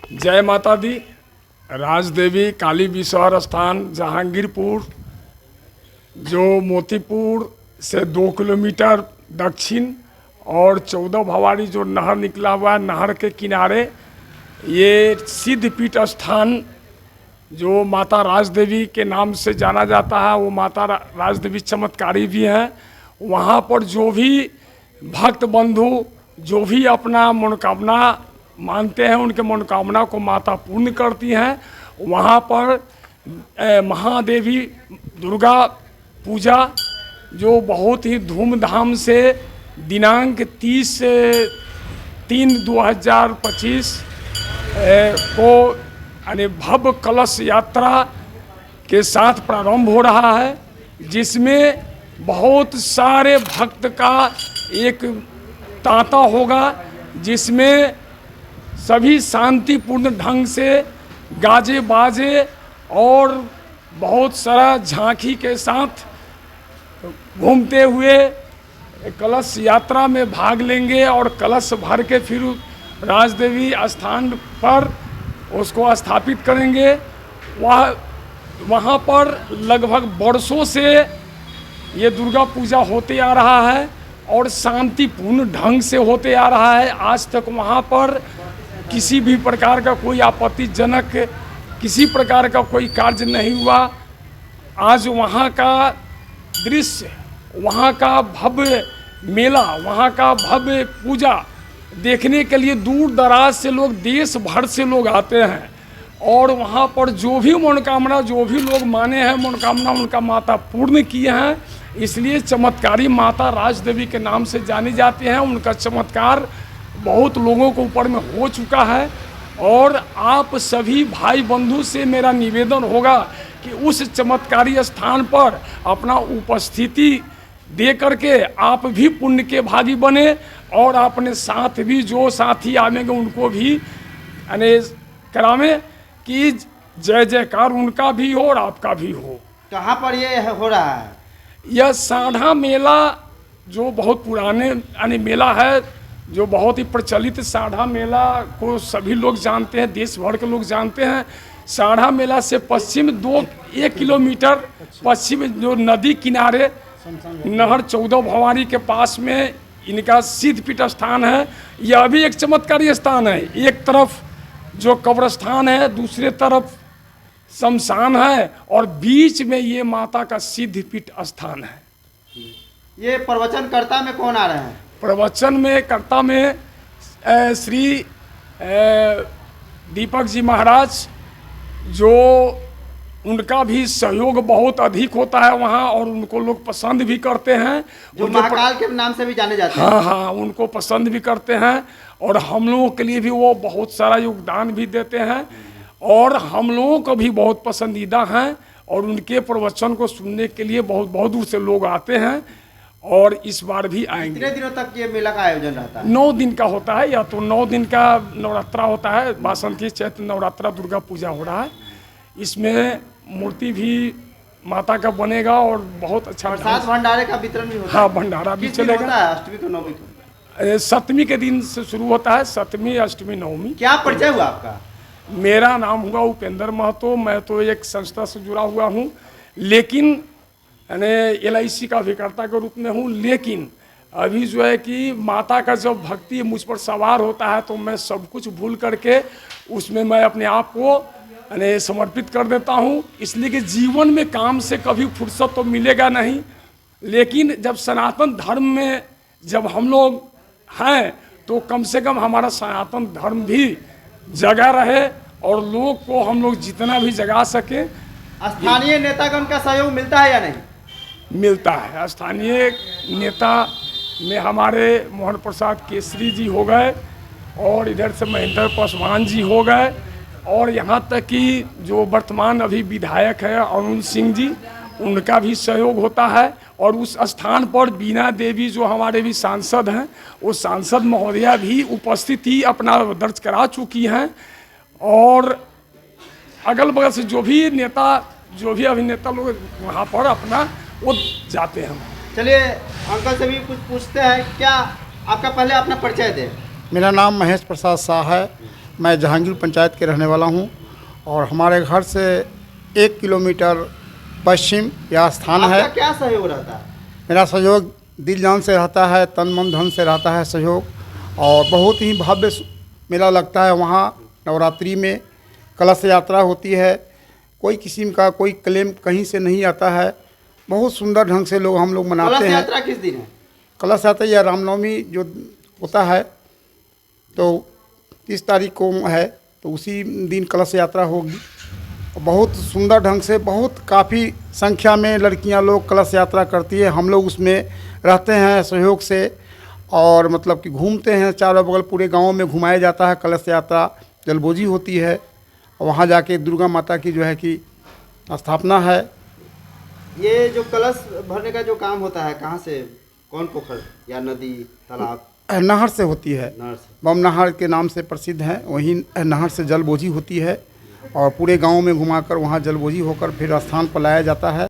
जय माता दी। राजदेवी काली विश्वर स्थान जहांगीरपुर, जो मोतीपुर से 2 किलोमीटर दक्षिण और 14 भवानी जो नहर निकला हुआ है, नहर के किनारे ये सिद्धपीठ स्थान जो माता राजदेवी के नाम से जाना जाता है। वो माता राजदेवी चमत्कारी भी हैं। वहाँ पर जो भी भक्त बंधु जो भी अपना मनोकामना मानते हैं, उनके मनोकामना को माता पूर्ण करती हैं। वहाँ पर महादेवी दुर्गा पूजा जो बहुत ही धूमधाम से दिनांक 30/3/2025 को यानी भव्य कलश यात्रा के साथ प्रारंभ हो रहा है, जिसमें बहुत सारे भक्त का एक तांता होगा, जिसमें सभी शांतिपूर्ण ढंग से गाजे बाजे और बहुत सारा झांकी के साथ घूमते हुए कलश यात्रा में भाग लेंगे और कलश भर के फिर राजदेवी स्थान पर उसको स्थापित करेंगे। वहाँ पर लगभग वर्षों से ये दुर्गा पूजा होते आ रहा है और शांतिपूर्ण ढंग से होते आ रहा है। आज तक वहाँ पर किसी भी प्रकार का कोई आपत्तिजनक किसी प्रकार का कोई कार्य नहीं हुआ। आज वहाँ का दृश्य, वहाँ का भव्य मेला, वहाँ का भव्य पूजा देखने के लिए दूर दराज से लोग, देश भर से लोग आते हैं। और वहाँ पर जो भी मनोकामना, जो भी लोग माने हैं मनोकामना, उनका माता पूर्ण किए हैं। इसलिए चमत्कारी माता राजदेवी के नाम से जानी जाती हैं। उनका चमत्कार बहुत लोगों को ऊपर में हो चुका है। और आप सभी भाई बंधु से मेरा निवेदन होगा कि उस चमत्कारी स्थान पर अपना उपस्थिति दे करके आप भी पुण्य के भागी बने और अपने साथ भी जो साथी आवेंगे उनको भी करावें कि जय जयकार उनका भी हो और आपका भी हो। कहाँ पर ये हो रहा है? यह साढ़ा मेला जो बहुत पुराने मेला है, जो बहुत ही प्रचलित साढ़ा मेला को सभी लोग जानते हैं, देश भर के लोग जानते हैं। साढ़ा मेला से पश्चिम 1 किलोमीटर पश्चिम जो नदी किनारे नहर 14 भवानी के पास में इनका सिद्धपीठ स्थान है। यह भी एक चमत्कारी स्थान है। एक तरफ जो कब्रस्थान है, दूसरे तरफ शमशान है और बीच में ये माता का सिद्धपीठ स्थान है। ये प्रवचनकर्ता में कौन आ रहे हैं? प्रवचन में कर्ता में श्री दीपक जी महाराज, जो उनका भी सहयोग बहुत अधिक होता है वहाँ और उनको लोग पसंद भी करते हैं। जो महाकाल के नाम से भी जाने जाते हैं। हाँ, उनको पसंद भी करते हैं और हम लोगों के लिए भी वो बहुत सारा योगदान भी देते हैं और हम लोगों को भी बहुत पसंदीदा हैं। और उनके प्रवचन को सुनने के लिए बहुत बहुत दूर से लोग आते हैं और इस बार भी आएंगे। कितने दिनों तक ये मेला का आयोजन रहता है? 9 दिन का होता है, या तो 9 दिन का नवरात्रा होता है। बासंती चैत्र नवरात्रा दुर्गा पूजा हो रहा है। इसमें मूर्ति भी माता का बनेगा और बहुत अच्छा प्रसाद भंडारे का वितरण भी होता है। हाँ, भंडारा भी चलेगा। अष्टमी को नवमी को? 7वीं के दिन से शुरू होता है, 7वीं अष्टमी नवमी। क्या परिचय हुआ आपका? मेरा नाम हुआ उपेंद्र महतो। मैं तो एक संस्था से जुड़ा हुआ हूँ, लेकिन LIC का अभिकर्ता के रूप में हूँ। लेकिन अभी जो है कि माता का जब भक्ति मुझ पर सवार होता है तो मैं सब कुछ भूल करके उसमें मैं अपने आप को समर्पित कर देता हूँ। इसलिए कि जीवन में काम से कभी फुर्सत तो मिलेगा नहीं, लेकिन जब सनातन धर्म में जब हम लोग हैं तो कम से कम हमारा सनातन धर्म भी जगा रहे और लोग को हम लोग जितना भी जगा सके। स्थानीय नेतागण का सहयोग मिलता है या नहीं? मिलता है। स्थानीय नेता में हमारे मोहन प्रसाद केसरी जी हो गए और इधर से महेंद्र पासवान जी हो गए और यहाँ तक कि जो वर्तमान अभी विधायक है अरुण सिंह जी, उनका भी सहयोग होता है। और उस स्थान पर बीना देवी जो हमारे भी सांसद हैं, वो सांसद महोदया भी उपस्थित ही अपना दर्ज करा चुकी हैं। और अगल बगल से जो भी नेता, जो भी अभिनेता लोग वहाँ पर अपना वो जाते हैं। चलिए अंकल से भी कुछ पूछते हैं। क्या आपका पहले अपना परिचय दें? मेरा नाम महेश प्रसाद शाह है। मैं जहांगीर पंचायत के रहने वाला हूं और हमारे घर से 1 किलोमीटर पश्चिम यह स्थान है। आपका क्या सहयोग रहता है? मेरा सहयोग दिल जान से रहता है, तन मन धन से रहता है सहयोग, और बहुत ही भव्य मेला लगता है। वहाँ नवरात्रि में कलश यात्रा होती है, कोई किस्म का कोई क्लेम कहीं से नहीं आता है। बहुत सुंदर ढंग से हम लोग मनाते कलश हैं। यात्रा किस दिन है? कलश यात्रा या रामनवमी जो होता है तो 30 तारीख को है, तो उसी दिन कलश यात्रा होगी। बहुत सुंदर ढंग से बहुत काफ़ी संख्या में लड़कियां लोग कलश यात्रा करती है। हम लोग उसमें रहते हैं सहयोग से, और मतलब कि घूमते हैं चारों बगल, पूरे गांव में घुमाया जाता है। कलश यात्रा जलबोजी होती है, और वहाँ जाके दुर्गा माता की जो है कि स्थापना है। ये जो कलश भरने का जो काम होता है, कहाँ से, कौन पोखर या नदी तालाब? नहर से होती है, नहर से। बम नहर के नाम से प्रसिद्ध है। वहीं नहर से जलबोजी होती है और पूरे गांव में घुमाकर वहाँ जलबोजी होकर फिर स्थान पर लाया जाता है।